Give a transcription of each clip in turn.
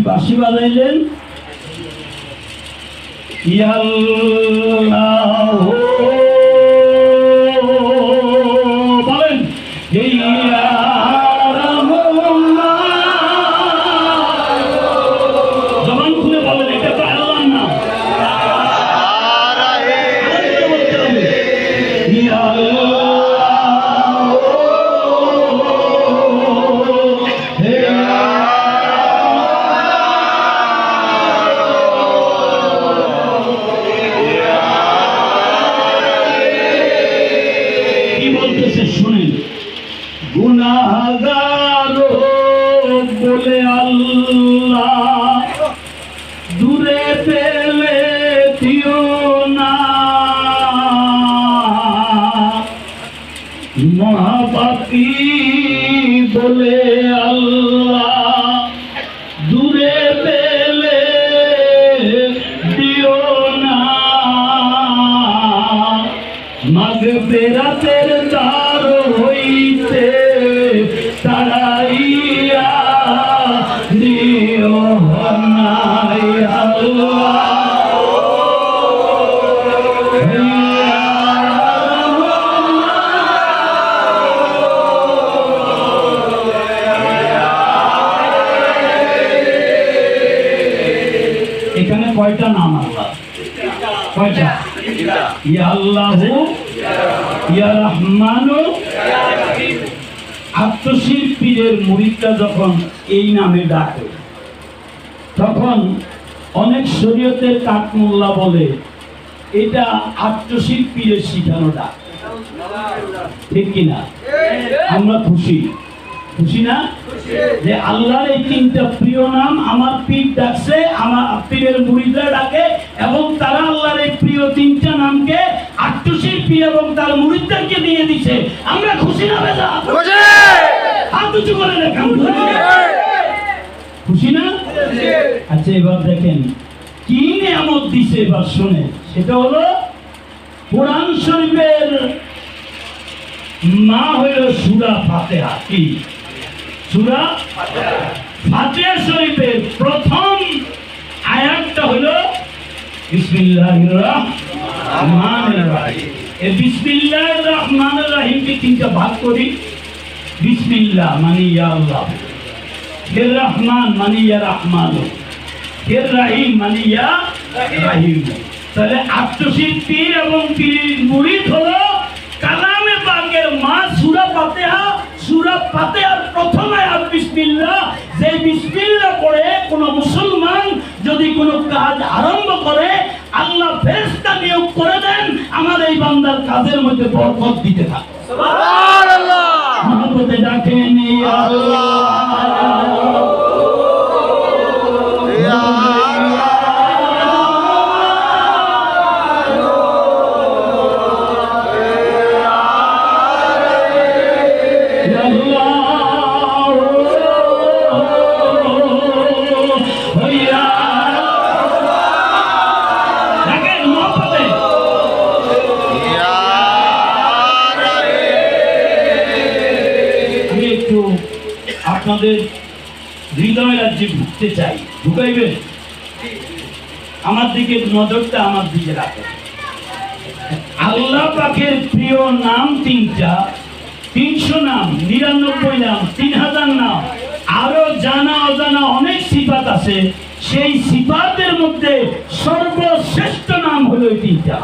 বাঁশি বাজাইলেন ইয়া আল্লাহ বলেন ইয়া শুনেন গুনাহগার বলে আল্লাহ দূরে পেলে দিও না মহাপাপী বলে আল্লাহ দূরে পেলে দিও না মাগফিরাতের দ্বার হইতে তাড়াইয়া দিও না আল্লাহ এখানে কয়টা নাম আল্লাহ কয়টা ইয়া আল্লাহু ইয়া রহমানু আত্মশিল্পীদের মুরিদরা যখন এই নামে ডাকে তখন অনেক শরীয়তের কাকমুল্লা বলে এটা আত্মশিল্পীদের শিখানো ডাক ঠিক কিনা আমরা খুশি খুশি না যে আল্লাহর এই তিনটা প্রিয় নাম আমার পীর ডাকছে আমার পীরের মুরিদরা ডাকে এবং তারা আল্লাহর এই প্রিয় তিনটা নামকে আত্মশিল্পী এবং তার মুরিদদেরকে দিয়ে দিছে আমরা খুশি না বেজা খুশি হাত উঁচু করে দেখান খুশি না আচ্ছা এবার দেখেন কি নিয়ামত দিছে এবার শুনে সেটা হলো কোরআন শরীফের মা হইল সূরা ফাতিহা কি সূরা ফাতিহা শরীফের প্রথম আয়াতটা হলো বিসমিল্লাহির রহমানির রহিম এই বিসমিল্লাহির রহমানির রহিম কে তিনটা ভাগ করি বিসমিল্লাহ মানে ইয়া আল্লাহ ফির রহমান মানে ইয়া রহমান ফির রহিম মানে ইয়া রহিম তাহলে আত্মশিল্পী এবং পীর মুরিদ হলো কালামে পাকের মা সূরা ফাতিহা সূরা ফাতিহার প্রথম আয়াত বিসমিল্লাহ যে বিসমিল্লাহ পড়ে কোন মুসলমান যদি কোনো কাজ আরম্ভ করে আল্লাহ ফেরেশতা নিয়োগ করে দেন আমার এই বান্দার কাজের মধ্যে বরকত দিতে থাকে সুবহানাল্লাহ মহব্বতে ডাকেন ইয়া আল্লাহ ইয়া আপনাদের হৃদয় রাজ্যে ঢুকতে চাই ঢুকাইবেন আমার দিকে নজরটা আমার দিকে রাখেন আল্লাহ পাকের প্রিয় নাম তিনটা 300 নাম 99 নাম 3000 নাম আরো জানা অজানা অনেক সিফাত আছে সেই সিফাতের মধ্যে সর্বশ্রেষ্ঠ নাম হলো এই তিনটা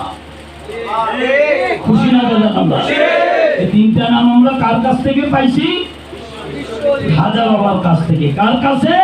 খুশি না দাদা আমরা এই তিনটা নাম আমরা কার কাছ থেকে পাইছি খাজা বাবার কাছ থেকে কার কাছে